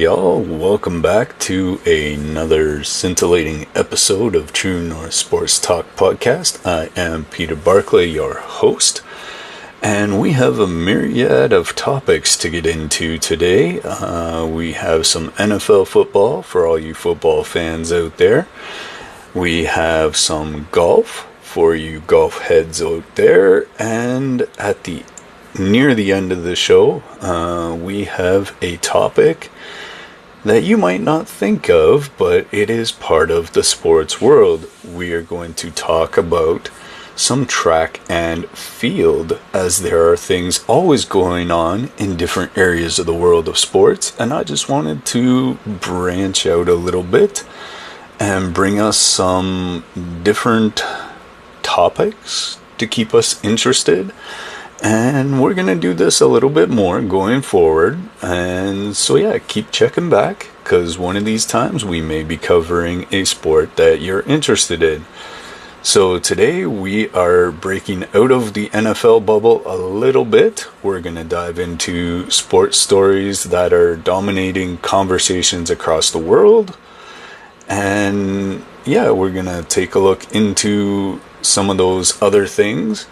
y'all. Welcome back to another scintillating episode of True North Sports Talk Podcast. I am Peter Barclay, your host, and we have a myriad of topics to get into today. We have some NFL football for all you football fans out there. We have some golf for you golf heads out there, and near the end of the show, we have a topic that you might not think of, but it is part of the sports world. We are going to talk about some track and field, as there are things always going on in different areas of the world of sports, and I just wanted to branch out a little bit and bring us some different topics to keep us interested. And we're going to do this a little bit more going forward. And so keep checking back, because one of these times we may be covering a sport that you're interested in. So today we are breaking out of the NFL bubble a little bit. We're going to dive into sports stories that are dominating conversations across the world. And we're going to take a look into some of those other things.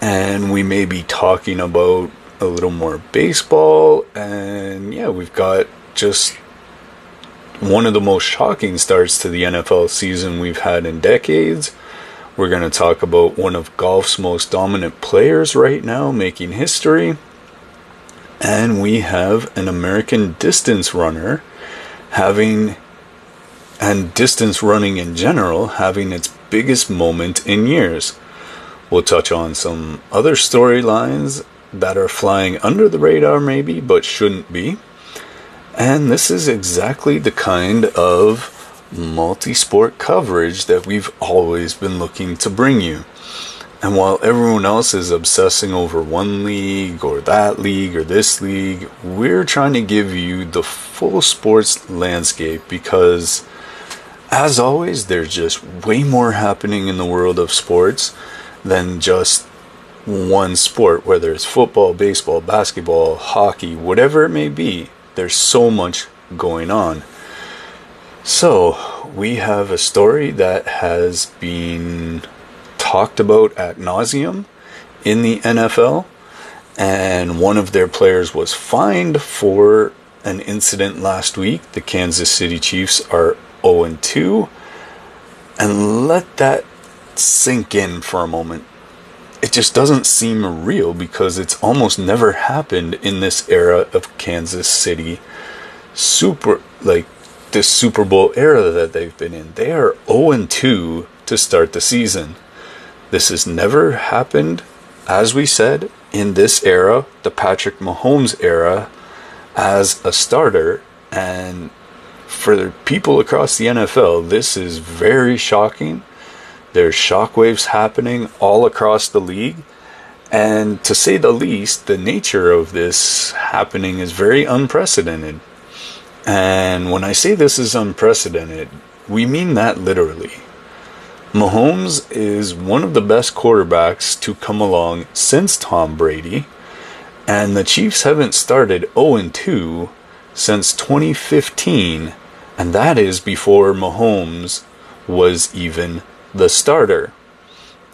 And we may be talking about a little more baseball. And we've got just one of the most shocking starts to the NFL season we've had in decades. We're going to talk about one of golf's most dominant players right now making history. And we have an American distance runner and distance running in general having its biggest moment in years. We'll touch on some other storylines that are flying under the radar maybe, but shouldn't be. And this is exactly the kind of multi-sport coverage that we've always been looking to bring you. And while everyone else is obsessing over one league or that league or this league, we're trying to give you the full sports landscape, because as always, there's just way more happening in the world of sports than just one sport, whether it's football, baseball, basketball, hockey, whatever it may be. There's so much going on. So we have a story that has been talked about ad nauseum in the NFL, and one of their players was fined for an incident last week. The Kansas City Chiefs are 0-2, and let that sink in for a moment. It just doesn't seem real, because it's almost never happened in this era of Kansas City this Super Bowl era that they've been in. They are 0-2 to start the season. This has never happened, as we said, in this era, the Patrick Mahomes era, as a starter. And for the people across the NFL, this is very shocking. There's shockwaves happening all across the league. And to say the least, the nature of this happening is very unprecedented. And when I say this is unprecedented, we mean that literally. Mahomes is one of the best quarterbacks to come along since Tom Brady. And the Chiefs haven't started 0-2 since 2015. And that is before Mahomes was even the starter.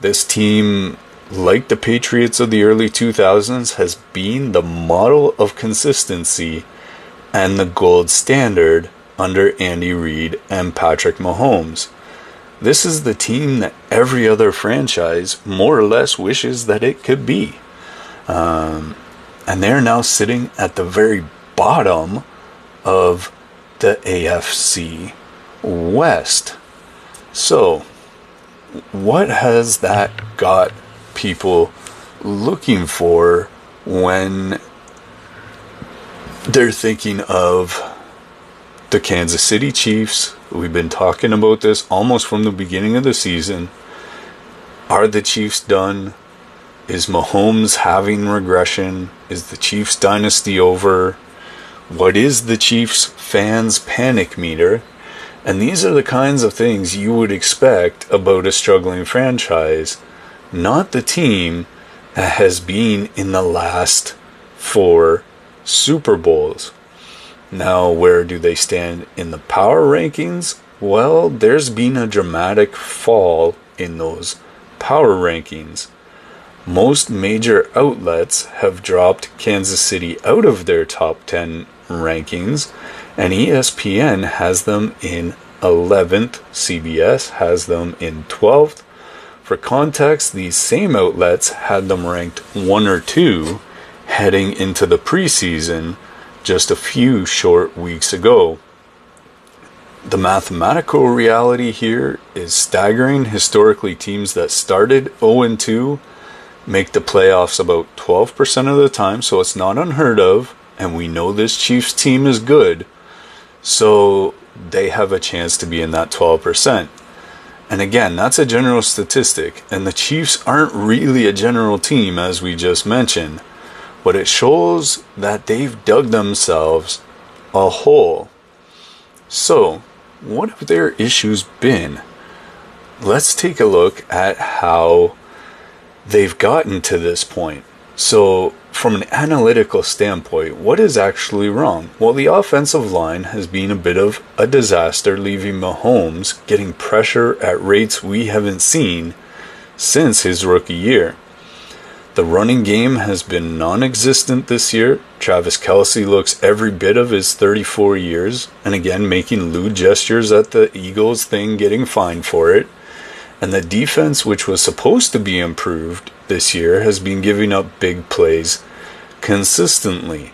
This team, like the Patriots of the early 2000s, has been the model of consistency and the gold standard under Andy Reid and Patrick Mahomes. This is the team that every other franchise more or less wishes that it could be. And they're now sitting at the very bottom of the AFC West. So, what has that got people looking for when they're thinking of the Kansas City Chiefs? We've been talking about this almost from the beginning of the season. Are the Chiefs done? Is Mahomes having regression? Is the Chiefs dynasty over? What is the Chiefs fans' panic meter? And these are the kinds of things you would expect about a struggling franchise, not the team that has been in the last 4 Super Bowls. Now, where do they stand in the power rankings? Well, there's been a dramatic fall in those power rankings. Most major outlets have dropped Kansas City out of their top 10 rankings, and ESPN has them in 11th, CBS has them in 12th. For context, these same outlets had them ranked 1 or 2 heading into the preseason just a few short weeks ago. The mathematical reality here is staggering. Historically, teams that started 0-2 make the playoffs about 12% of the time, so it's not unheard of, and we know this Chiefs team is good, so they have a chance to be in that 12%. And again, that's a general statistic, and the Chiefs aren't really a general team, as we just mentioned, but it shows that they've dug themselves a hole. So, what have their issues been? Let's take a look at how they've gotten to this point. So, from an analytical standpoint, what is actually wrong? Well, the offensive line has been a bit of a disaster, leaving Mahomes getting pressure at rates we haven't seen since his rookie year. The running game has been non-existent this year. Travis Kelce looks every bit of his 34 years, and again making lewd gestures at the Eagles thing, getting fined for it. And the defense, which was supposed to be improved this year, has been giving up big plays consistently.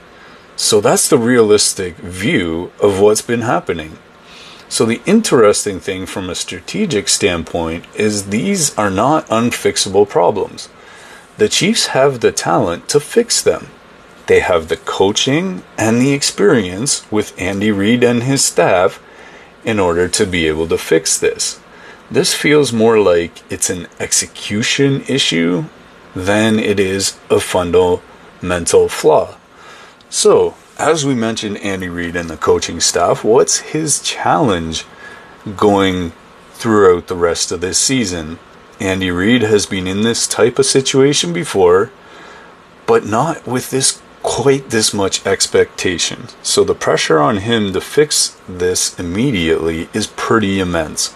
So that's the realistic view of what's been happening. So the interesting thing from a strategic standpoint is these are not unfixable problems. The Chiefs have the talent to fix them. They have the coaching and the experience with Andy Reid and his staff in order to be able to fix this. This feels more like it's an execution issue than it is a fundamental flaw. So, as we mentioned Andy Reid and the coaching staff, what's his challenge going throughout the rest of this season? Andy Reid has been in this type of situation before, but not with quite this much expectation. So the pressure on him to fix this immediately is pretty immense.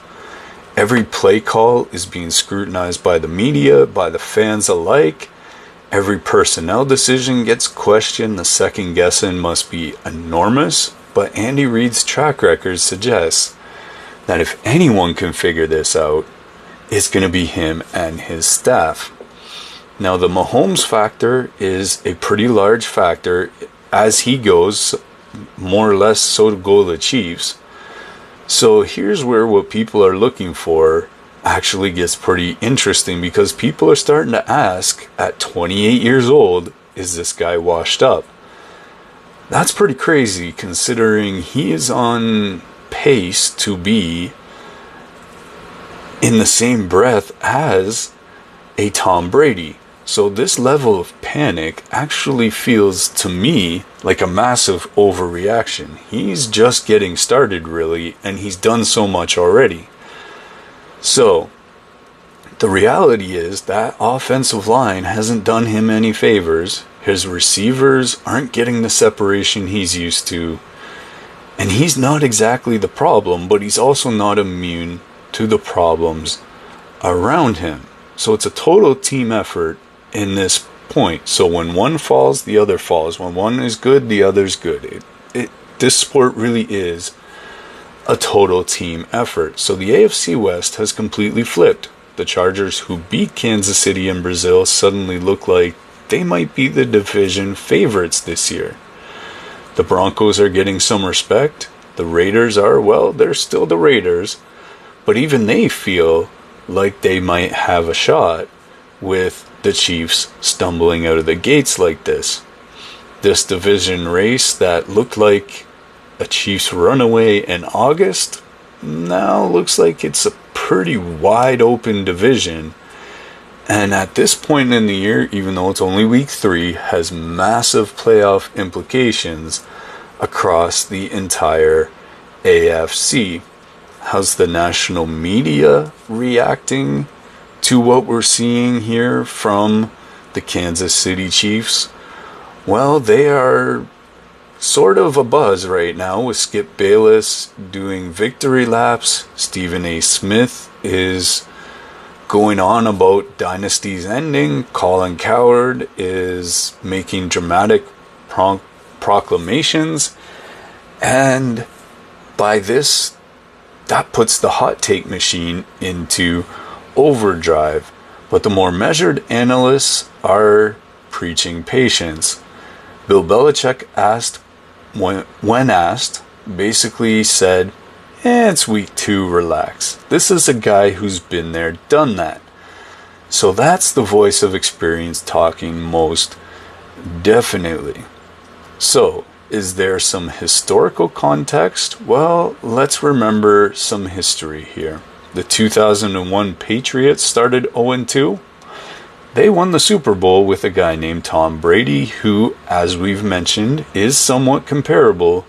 Every play call is being scrutinized by the media, by the fans alike. Every personnel decision gets questioned. The second guessing must be enormous. But Andy Reid's track record suggests that if anyone can figure this out, it's going to be him and his staff. Now, the Mahomes factor is a pretty large factor. As he goes, more or less, so go the Chiefs. So here's where what people are looking for actually gets pretty interesting, because people are starting to ask, at 28 years old, is this guy washed up? That's pretty crazy, considering he is on pace to be in the same breath as a Tom Brady. So this level of panic actually feels to me like a massive overreaction. He's just getting started, really, and he's done so much already. So the reality is that offensive line hasn't done him any favors. His receivers aren't getting the separation he's used to. And he's not exactly the problem, but he's also not immune to the problems around him. So it's a total team effort in this point. So when one falls, the other falls. When one is good, the other's good. This sport really is a total team effort. So the AFC West has completely flipped. The Chargers, who beat Kansas City and Brazil, suddenly look like they might be the division favorites this year. The Broncos are getting some respect. The Raiders are, well, they're still the Raiders. But even they feel like they might have a shot with the Chiefs stumbling out of the gates like this. This division race that looked like a Chiefs runaway in August now looks like it's a pretty wide open division. And at this point in the year, even though it's only week 3, has massive playoff implications across the entire AFC. How's the national media reacting to what we're seeing here from the Kansas City Chiefs? Well, they are sort of a buzz right now with Skip Bayless doing victory laps. Stephen A. Smith is going on about dynasties ending. Colin Cowherd is making dramatic proclamations. And by this, that puts the hot take machine into overdrive. But the more measured analysts are preaching patience. Bill Belichick asked, when asked, basically said, it's week 2, relax. This is a guy who's been there, done that. So that's the voice of experience talking most definitely. So, is there some historical context? Well, let's remember some history here. The 2001 Patriots started 0-2. They won the Super Bowl with a guy named Tom Brady, who, as we've mentioned, is somewhat comparable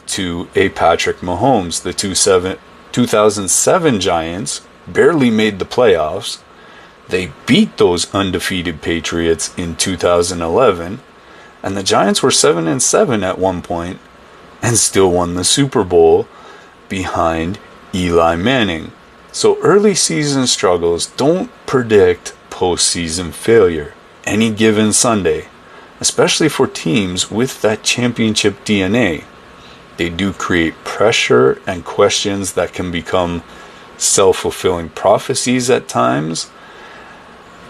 to a Patrick Mahomes. The 2007 Giants barely made the playoffs. They beat those undefeated Patriots in 2011, and the Giants were 7-7 at one point and still won the Super Bowl behind Eli Manning. So early season struggles don't predict postseason failure any given Sunday, especially for teams with that championship DNA. They do create pressure and questions that can become self-fulfilling prophecies at times,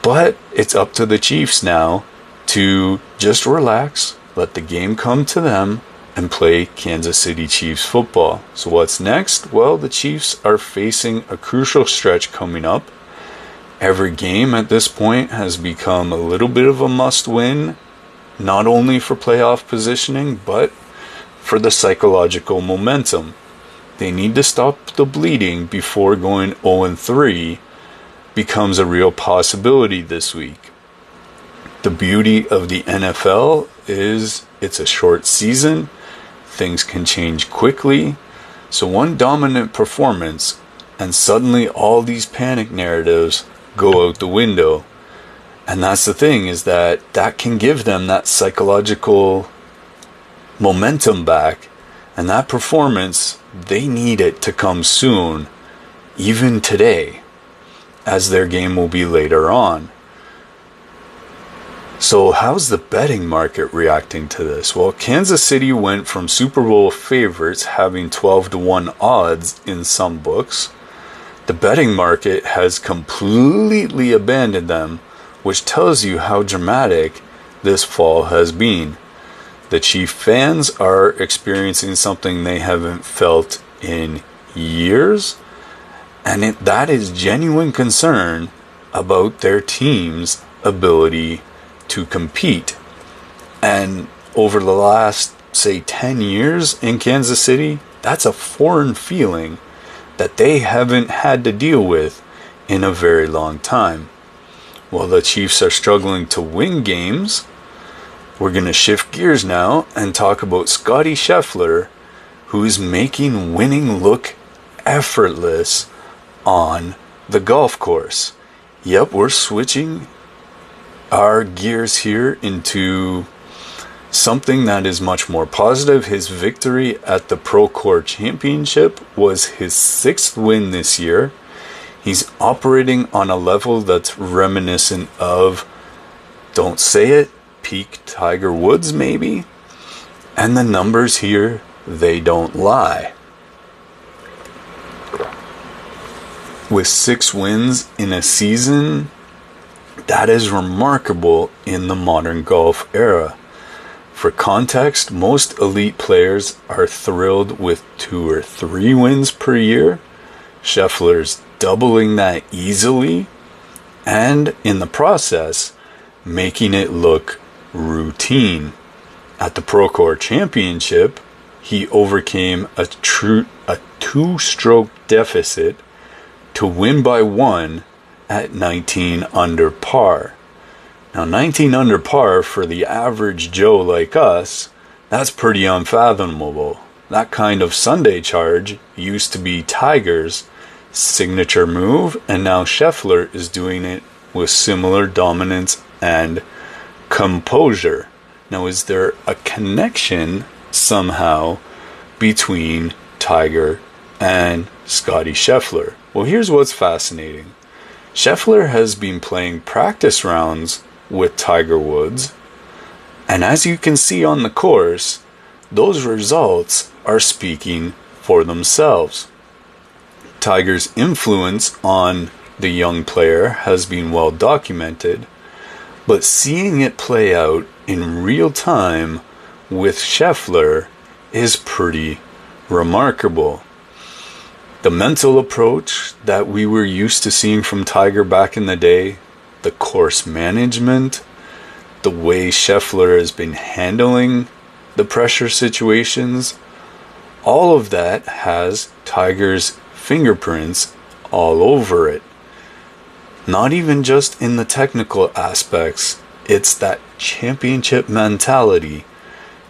but it's up to the Chiefs now to just relax, let the game come to them, and play Kansas City Chiefs football. So what's next? Well, the Chiefs are facing a crucial stretch coming up. Every game at this point has become a little bit of a must-win, not only for playoff positioning, but for the psychological momentum. They need to stop the bleeding before going 0-3 becomes a real possibility this week. The beauty of the NFL is it's a short season. Things can change quickly. So one dominant performance and suddenly all these panic narratives go out the window. And that's the thing, is that can give them that psychological momentum back. And that performance, they need it to come soon, even today, as their game will be later on. So how's the betting market reacting to this? Well, Kansas City went from Super Bowl favorites having 12-1 odds in some books. The betting market has completely abandoned them, which tells you how dramatic this fall has been. The Chief fans are experiencing something they haven't felt in years, and that is genuine concern about their team's ability to compete. And over the last, say, 10 years in Kansas City, that's a foreign feeling that they haven't had to deal with in a very long time. While the Chiefs are struggling to win games, we're going to shift gears now and talk about Scottie Scheffler, who is making winning look effortless on the golf course. Yep, we're switching our gears here into something that is much more positive. His victory at the Pro-Core Championship was his 6th win this year. He's operating on a level that's reminiscent of, don't say it, peak Tiger Woods maybe. And the numbers here, they don't lie. With 6 wins in a season, that is remarkable in the modern golf era. For context, most elite players are thrilled with 2 or 3 wins per year. Scheffler's doubling that easily, and in the process, making it look routine. At the Pro-Core Championship, he overcame a 2-stroke deficit to win by 1 at 19 under par. Now, 19 under par for the average Joe like us, that's pretty unfathomable. That kind of Sunday charge used to be Tiger's signature move, and now Scheffler is doing it with similar dominance and composure. Now, is there a connection somehow between Tiger and Scottie Scheffler. Well, here's what's fascinating. Scheffler has been playing practice rounds with Tiger Woods, and as you can see on the course, those results are speaking for themselves. Tiger's influence on the young player has been well documented, but seeing it play out in real time with Scheffler is pretty remarkable. The mental approach that we were used to seeing from Tiger back in the day, the course management, the way Scheffler has been handling the pressure situations, all of that has Tiger's fingerprints all over it. Not even just in the technical aspects, it's that championship mentality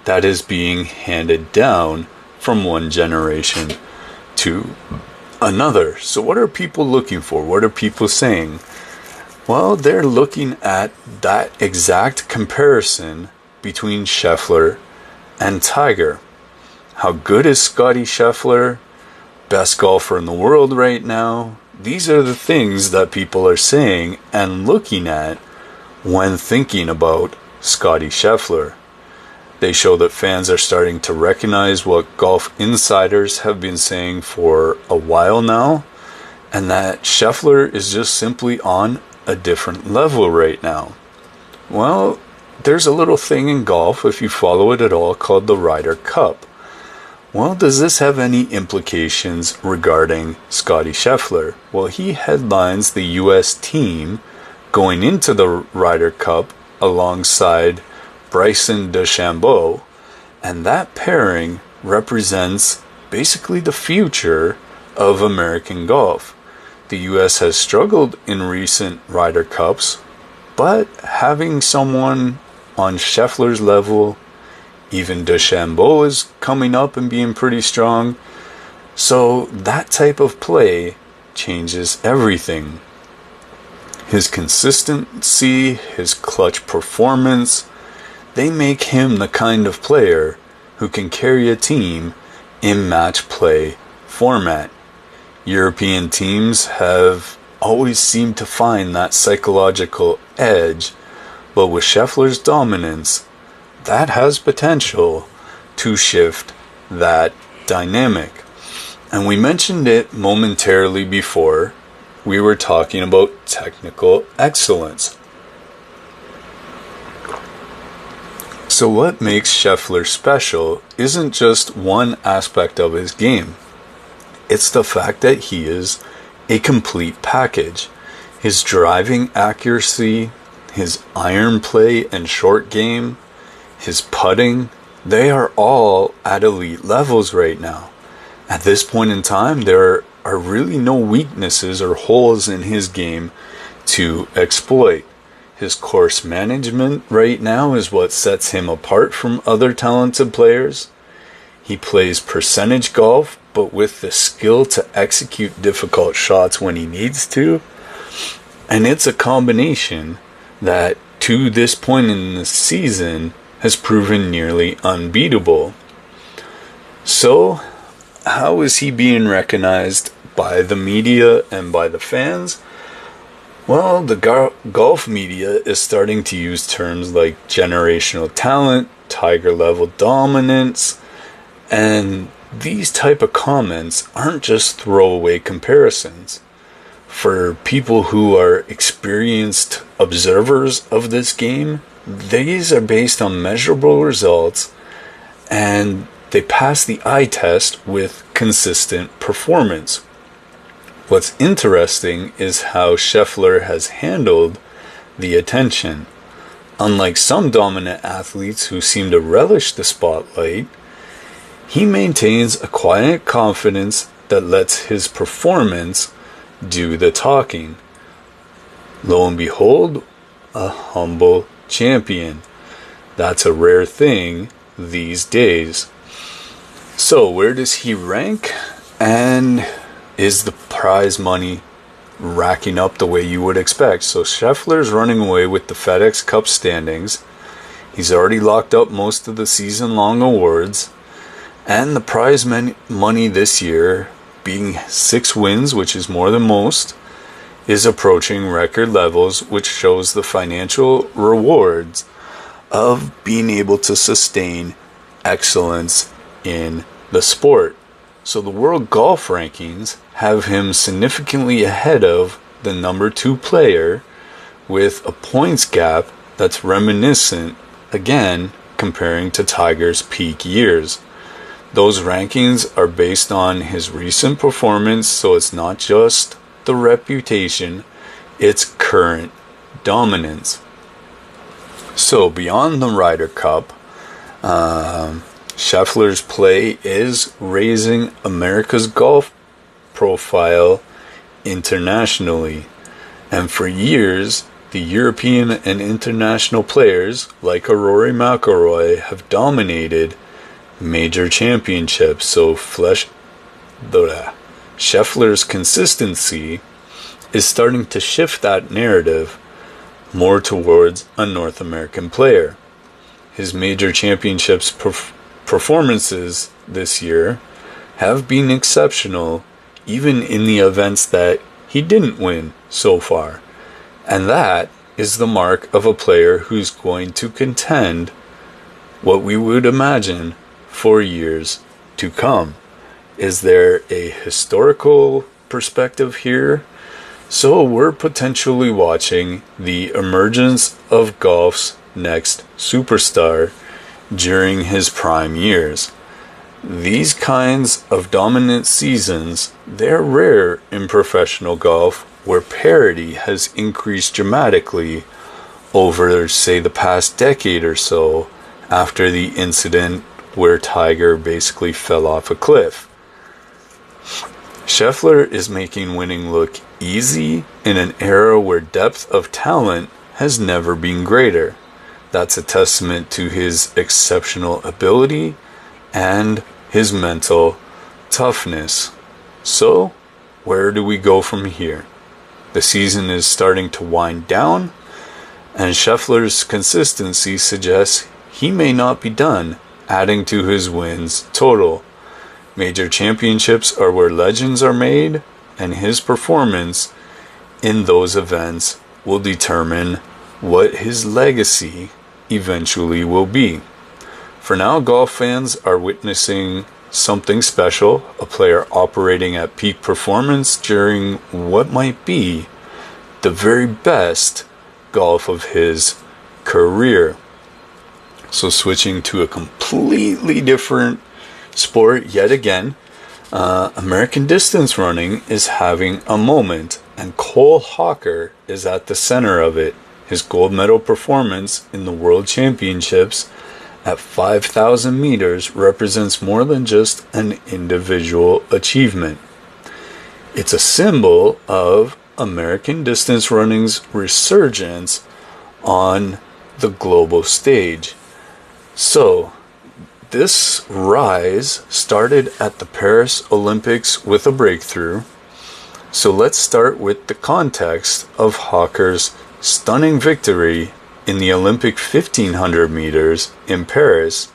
that is being handed down from one generation to another. So what are people looking for? What are people saying? Well, they're looking at that exact comparison between Scheffler and Tiger. How good is Scottie Scheffler? Best golfer in the world right now. These are the things that people are saying and looking at when thinking about Scottie Scheffler. They show that fans are starting to recognize what golf insiders have been saying for a while now, and that Scheffler is just simply on a different level right now. Well, there's a little thing in golf, if you follow it at all, called the Ryder Cup. Well, does this have any implications regarding Scottie Scheffler? Well, he headlines the U.S. team going into the Ryder Cup alongside Bryson DeChambeau, and that pairing represents basically the future of American golf. The U.S. has struggled in recent Ryder Cups, but having someone on Scheffler's level, even DeChambeau is coming up and being pretty strong. So that type of play changes everything. His consistency, his clutch performance, they make him the kind of player who can carry a team in match play format. European teams have always seemed to find that psychological edge, but with Scheffler's dominance, that has potential to shift that dynamic. And we mentioned it momentarily before. We were talking about technical excellence. So what makes Scheffler special isn't just one aspect of his game. It's the fact that he is a complete package. His driving accuracy, his iron play and short game, his putting, they are all at elite levels right now. At this point in time, there are really no weaknesses or holes in his game to exploit. His course management right now is what sets him apart from other talented players. He plays percentage golf, but with the skill to execute difficult shots when he needs to. And it's a combination that, to this point in the season, has proven nearly unbeatable. So, how is he being recognized by the media and by the fans? Well, the golf media is starting to use terms like generational talent, Tiger level dominance, and these type of comments aren't just throwaway comparisons. For people who are experienced observers of this game, these are based on measurable results, and they pass the eye test with consistent performance. What's interesting is how Scheffler has handled the attention. Unlike some dominant athletes who seem to relish the spotlight, he maintains a quiet confidence that lets his performance do the talking. Lo and behold, a humble champion. That's a rare thing these days. So where does he rank? And is the prize money racking up the way you would expect? So Scheffler's running away with the FedEx Cup standings. He's already locked up most of the season-long awards. And the prize money this year, being 6 wins, which is more than most, is approaching record levels, which shows the financial rewards of being able to sustain excellence in the sport. So the world golf rankings have him significantly ahead of the number 2 player, with a points gap that's reminiscent, again, comparing to Tiger's peak years. Those rankings are based on his recent performance, so it's not just the reputation, it's current dominance. So beyond the Ryder Cup, Scheffler's play is raising America's golf profile internationally. And for years, the European and international players like Rory McIlroy have dominated major championships. So Scheffler's consistency is starting to shift that narrative more towards a North American player. His major championships performances this year have been exceptional, even in the events that he didn't win so far. And that is the mark of a player who's going to contend what we would imagine for years to come. Is there a historical perspective here? So we're potentially watching the emergence of golf's next superstar during his prime years. These kinds of dominant seasons, they're rare in professional golf, where parity has increased dramatically over, say, the past decade or so, after the incident where Tiger basically fell off a cliff. Scheffler is making winning look easy in an era where depth of talent has never been greater. That's a testament to his exceptional ability and his mental toughness. So, where do we go from here? The season is starting to wind down, and Scheffler's consistency suggests he may not be done adding to his wins total. Major championships are where legends are made, and his performance in those events will determine what his legacy eventually will be. For now, golf fans are witnessing something special, a player operating at peak performance during what might be the very best golf of his career. So switching to a completely different sport yet again, American distance running is having a moment, and Cole Hocker is at the center of it. His gold medal performance in the World Championships at 5,000 meters represents more than just an individual achievement. It's a symbol of American distance running's resurgence on the global stage. So, this rise started at the Paris Olympics with a breakthrough. So let's start with the context of Hocker's stunning victory in the Olympic 1500 meters in Paris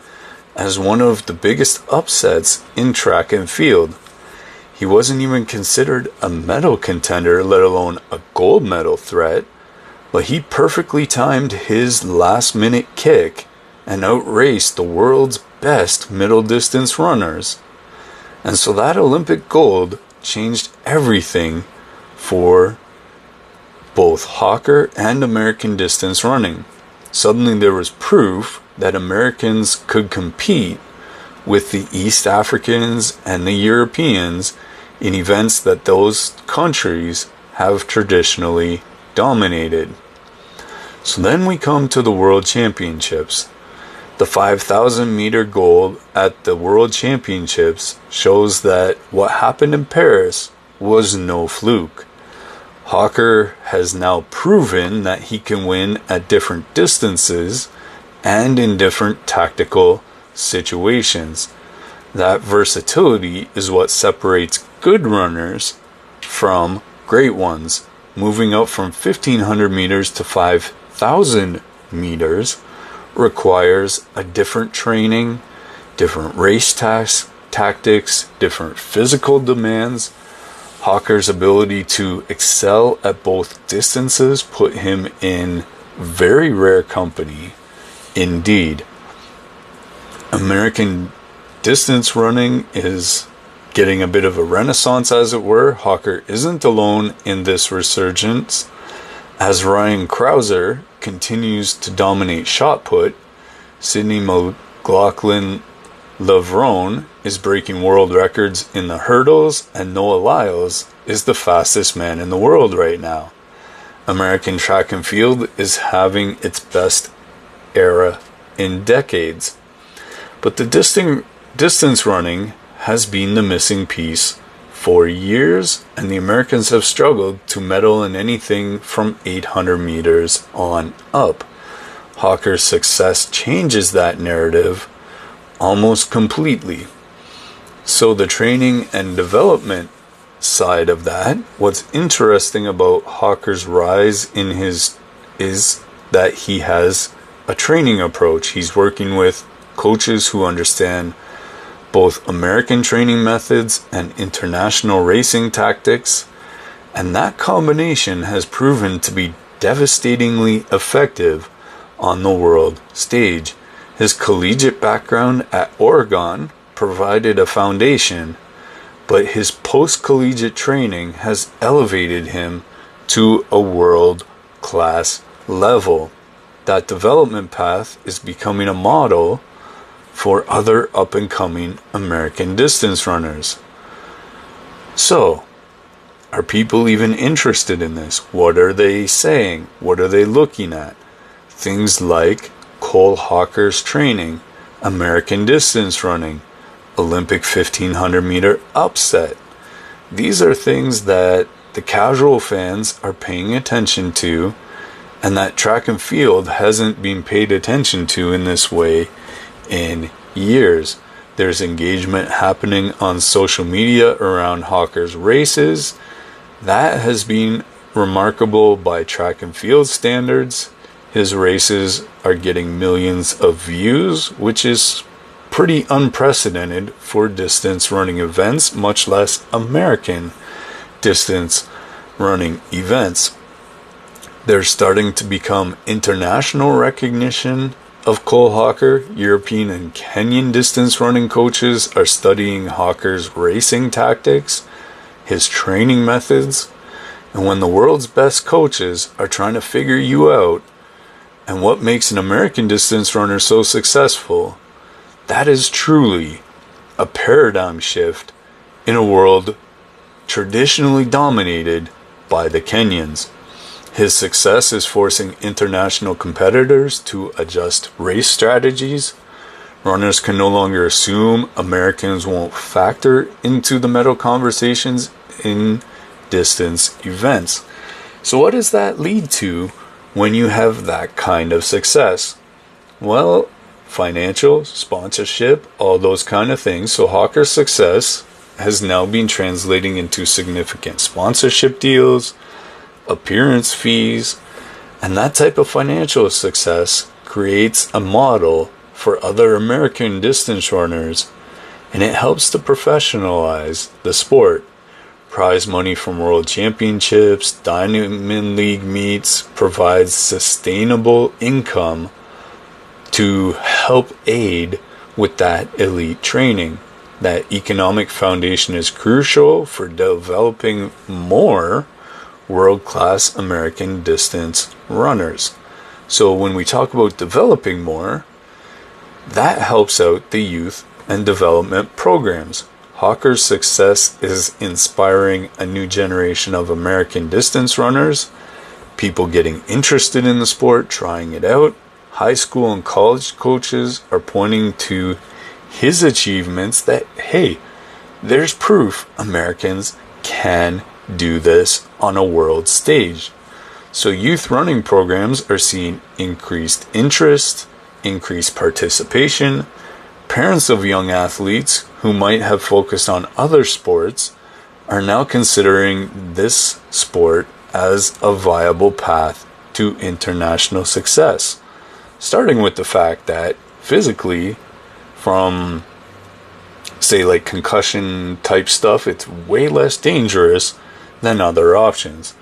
as one of the biggest upsets in track and field. He wasn't even considered a medal contender, let alone a gold medal threat, but he perfectly timed his last-minute kick and outraced the world's best middle distance runners. And so that Olympic gold changed everything for both Hocker and American distance running. Suddenly there was proof that Americans could compete with the East Africans and the Europeans in events that those countries have traditionally dominated. So then we come to the World Championships. The 5,000 meter gold at the World Championships shows that what happened in Paris was no fluke. Hocker has now proven that he can win at different distances and in different tactical situations. That versatility is what separates good runners from great ones. Moving up from 1,500 meters to 5,000 meters requires a different training, different race tactics, different physical demands. Hocker's ability to excel at both distances put him in very rare company indeed. American distance running is getting a bit of a renaissance, as it were. Hocker isn't alone in this resurgence, as Ryan Krauser continues to dominate shot put. Sydney McLaughlin-Levrone is breaking world records in the hurdles, and Noah Lyles is the fastest man in the world right now. American track and field is having its best era in decades. But the distance running has been the missing piece for years, and the Americans have struggled to medal in anything from 800 meters on up. Hocker's success changes that narrative almost completely. So the training and development side of that, what's interesting about Hocker's rise is that he has a training approach. He's working with coaches who understand both American training methods and international racing tactics, and that combination has proven to be devastatingly effective on the world stage. His collegiate background at Oregon provided a foundation, but his post-collegiate training has elevated him to a world-class level. That development path is becoming a model for other up-and-coming American distance runners. So, are people even interested in this? What are they saying? What are they looking at? Things like Cole Hocker's training, American distance running, Olympic 1500 meter upset. These are things that the casual fans are paying attention to, and that track and field hasn't been paid attention to in this way in years. There's engagement happening on social media around Hocker's races. That has been remarkable by track and field standards. His races are getting millions of views, which is pretty unprecedented for distance running events, much less American distance running events. There's starting to become international recognition of Cole Hocker. European and Kenyan distance running coaches are studying Hocker's racing tactics, his training methods, and when the world's best coaches are trying to figure you out and what makes an American distance runner so successful, that is truly a paradigm shift in a world traditionally dominated by the Kenyans. His success is forcing international competitors to adjust race strategies. Runners can no longer assume Americans won't factor into the medal conversations in distance events. So what does that lead to when you have that kind of success? Well, financial, sponsorship, all those kind of things. So Hocker's success has now been translating into significant sponsorship deals, appearance fees, and that type of financial success creates a model for other American distance runners, and it helps to professionalize the sport. Prize money from world championships, Diamond League meets provides sustainable income to help aid with that elite training. That economic foundation is crucial for developing more world-class American distance runners. So when we talk about developing more, that helps out the youth and development programs. Hocker's success is inspiring a new generation of American distance runners, people getting interested in the sport, trying it out. High school and college coaches are pointing to his achievements that, hey, there's proof Americans can do this on a world stage. So youth running programs are seeing increased interest, increased participation. Parents of young athletes who might have focused on other sports are now considering this sport as a viable path to international success. Starting with the fact that physically, from say like concussion type stuff, it's way less dangerous than other options.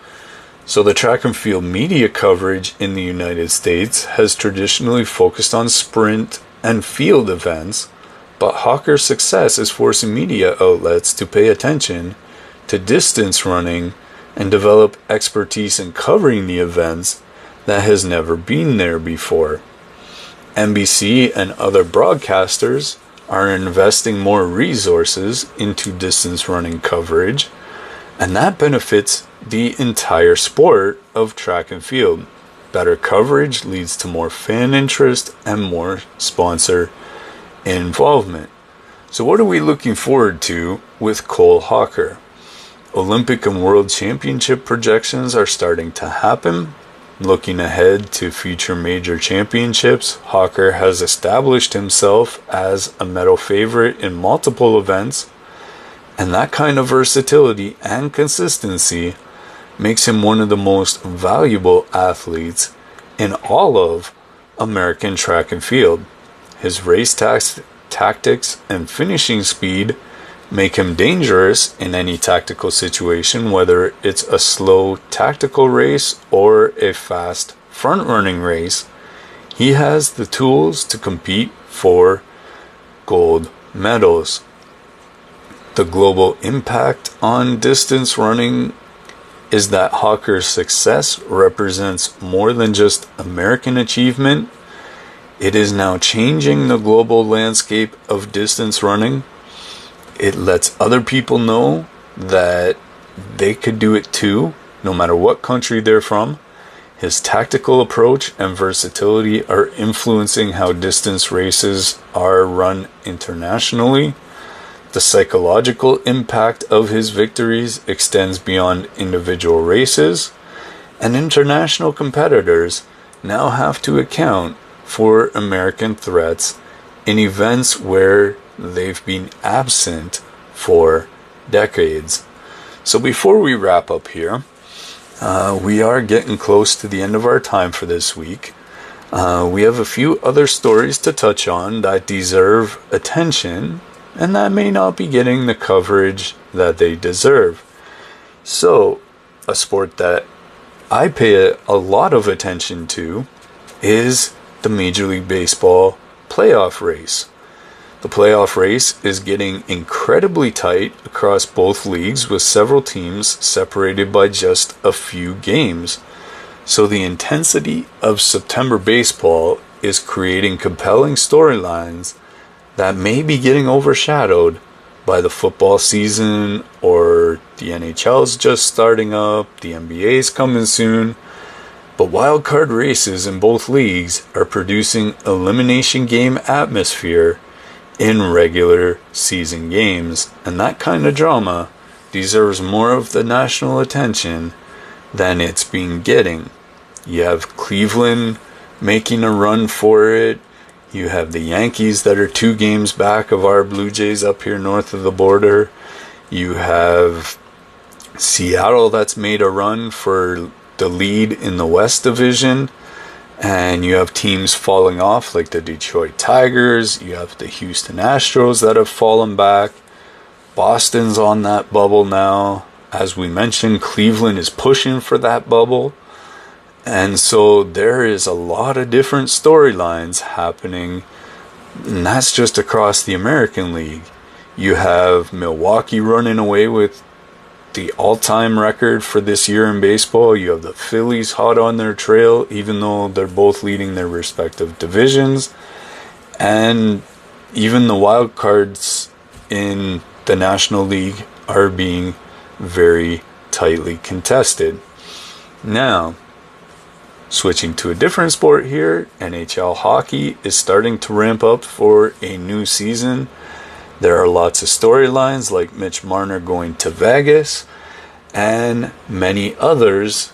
So the track and field media coverage in the United States has traditionally focused on sprint and field events, but Hocker's success is forcing media outlets to pay attention to distance running and develop expertise in covering the events that has never been there before. NBC and other broadcasters are investing more resources into distance running coverage, and that benefits the entire sport of track and field. Better coverage leads to more fan interest and more sponsor involvement. So what are we looking forward to with Cole Hocker? Olympic and World Championship projections are starting to happen. Looking ahead to future major championships, Hocker has established himself as a medal favorite in multiple events, and that kind of versatility and consistency makes him one of the most valuable athletes in all of American track and field. His race tactics and finishing speed make him dangerous in any tactical situation, whether it's a slow tactical race or a fast front-running race. He has the tools to compete for gold medals. The global impact on distance running is that Hocker's success represents more than just American achievement. It is now changing the global landscape of distance running. It lets other people know that they could do it too, no matter what country they're from. His tactical approach and versatility are influencing how distance races are run internationally. The psychological impact of his victories extends beyond individual races, and international competitors now have to account for American threats in events where they've been absent for decades. So before we wrap up here, we are getting close to the end of our time for this week. We have a few other stories to touch on that deserve attention and that may not be getting the coverage that they deserve. So, a sport that I pay a lot of attention to is the Major League Baseball playoff race. The playoff race is getting incredibly tight across both leagues, with several teams separated by just a few games. So the intensity of September baseball is creating compelling storylines that may be getting overshadowed by the football season, or the NHL's just starting up, the NBA's coming soon. But wildcard races in both leagues are producing elimination game atmosphere in regular season games, and that kind of drama deserves more of the national attention than it's been getting. You have Cleveland making a run for it. You have the Yankees that are 2 games back of our Blue Jays up here north of the border. You have Seattle that's made a run for the lead in the West Division. And you have teams falling off like the Detroit Tigers. You have the Houston Astros that have fallen back. Boston's on that bubble now. As we mentioned, Cleveland is pushing for that bubble. And so there is a lot of different storylines happening. And that's just across the American League. You have Milwaukee running away with the all-time record for this year in baseball. You have the Phillies hot on their trail, even though they're both leading their respective divisions. And even the wild cards in the National League are being very tightly contested. Now, switching to a different sport here, NHL hockey is starting to ramp up for a new season. There are lots of storylines like Mitch Marner going to Vegas and many others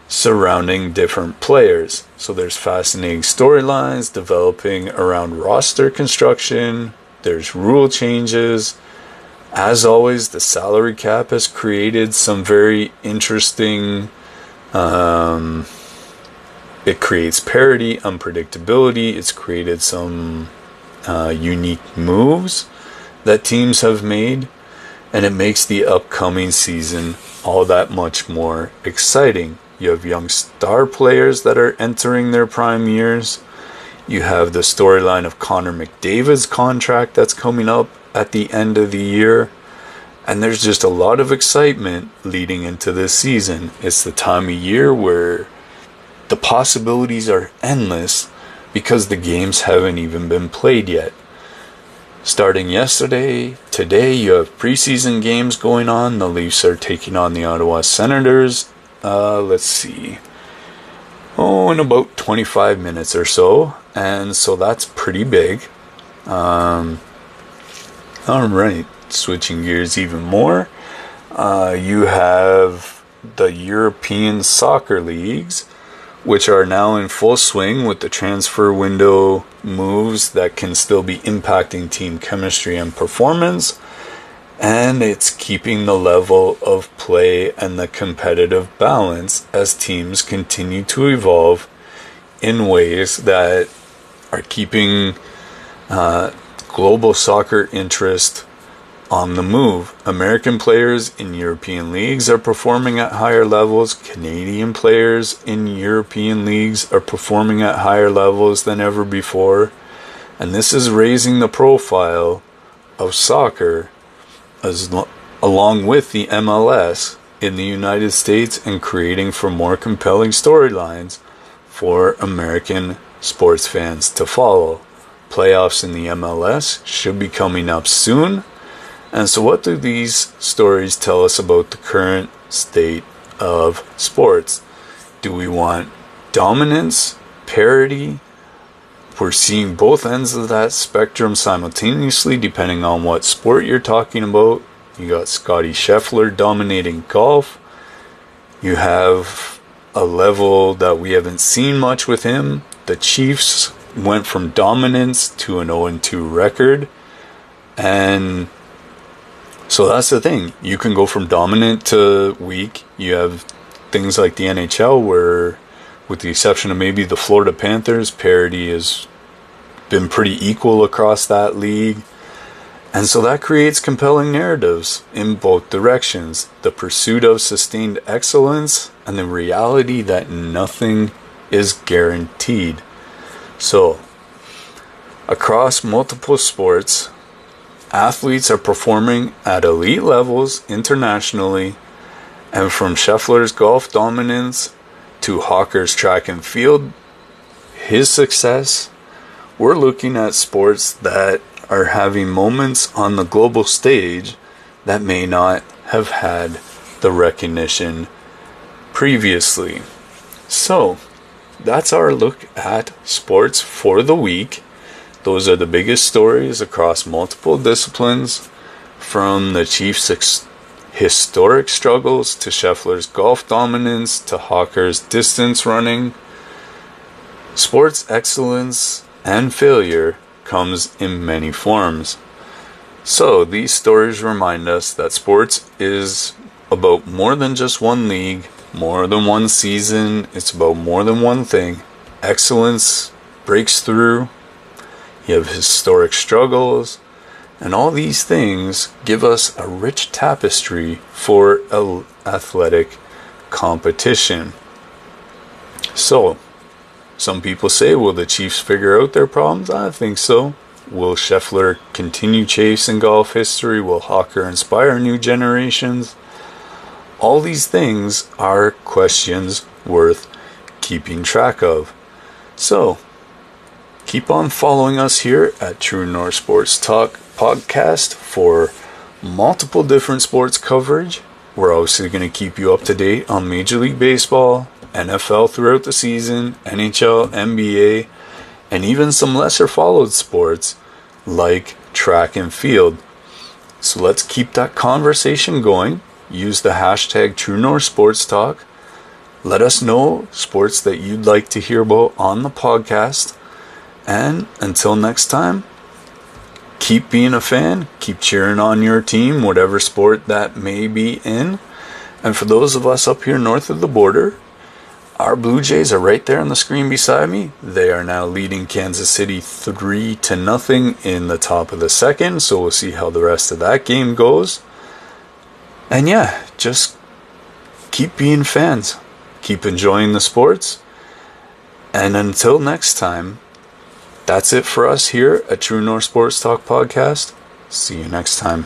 surrounding different players. So there's fascinating storylines developing around roster construction. There's rule changes. As always, the salary cap has created some very interesting it creates parity, unpredictability. It's created some unique moves that teams have made, and it makes the upcoming season all that much more exciting. You have young star players that are entering their prime years. You have the storyline of Connor McDavid's contract that's coming up at the end of the year. And there's just a lot of excitement leading into this season. It's the time of year where the possibilities are endless because the games haven't even been played yet. Starting yesterday, today you have preseason games going on. The Leafs are taking on the Ottawa Senators. Let's see. In about 25 minutes or so. And so that's pretty big. Alright, switching gears even more. You have the European soccer leagues, which are now in full swing with the transfer window moves that can still be impacting team chemistry and performance. And it's keeping the level of play and the competitive balance as teams continue to evolve in ways that are keeping global soccer interest on the move. American players in European leagues are performing at higher levels. Canadian players in European leagues are performing at higher levels than ever before. And this is raising the profile of soccer along with the MLS in the United States and creating for more compelling storylines for American sports fans to follow. Playoffs in the MLS should be coming up soon. And so what do these stories tell us about the current state of sports? Do we want dominance, parity? We're seeing both ends of that spectrum simultaneously depending on what sport you're talking about. You got Scottie Scheffler dominating golf. You have a level that we haven't seen much with him. The Chiefs went from dominance to an 0-2 record. And so that's the thing. You can go from dominant to weak. You have things like the NHL where, with the exception of maybe the Florida Panthers, parity has been pretty equal across that league. And so that creates compelling narratives in both directions. The pursuit of sustained excellence and the reality that nothing is guaranteed. So, across multiple sports, athletes are performing at elite levels internationally, and from Scheffler's golf dominance to Hocker's track and field, his success, we're looking at sports that are having moments on the global stage that may not have had the recognition previously. So, that's our look at sports for the week. Those are the biggest stories across multiple disciplines, from the Chiefs' historic struggles to Scheffler's golf dominance to Hocker's distance running. Sports excellence and failure comes in many forms. So these stories remind us that sports is about more than just one league, more than one season. It's about more than one thing. Excellence breaks through. You have historic struggles, and all these things give us a rich tapestry for athletic competition. So, some people say, will the Chiefs figure out their problems? I think so. Will Scheffler continue chasing golf history? Will Hocker inspire new generations? All these things are questions worth keeping track of. So, keep on following us here at True North Sports Talk Podcast for multiple different sports coverage. We're obviously going to keep you up to date on Major League Baseball, NFL throughout the season, NHL, NBA, and even some lesser followed sports like track and field. So let's keep that conversation going. Use the hashtag True North Sports Talk. Let us know sports that you'd like to hear about on the podcast. And until next time, keep being a fan, keep cheering on your team, whatever sport that may be in. And for those of us up here north of the border, our Blue Jays are right there on the screen beside me. They are now leading Kansas City 3-0 in the top of the second. So we'll see how the rest of that game goes. And yeah, just keep being fans. Keep enjoying the sports. And until next time, that's it for us here at True North Sports Talk Podcast. See you next time.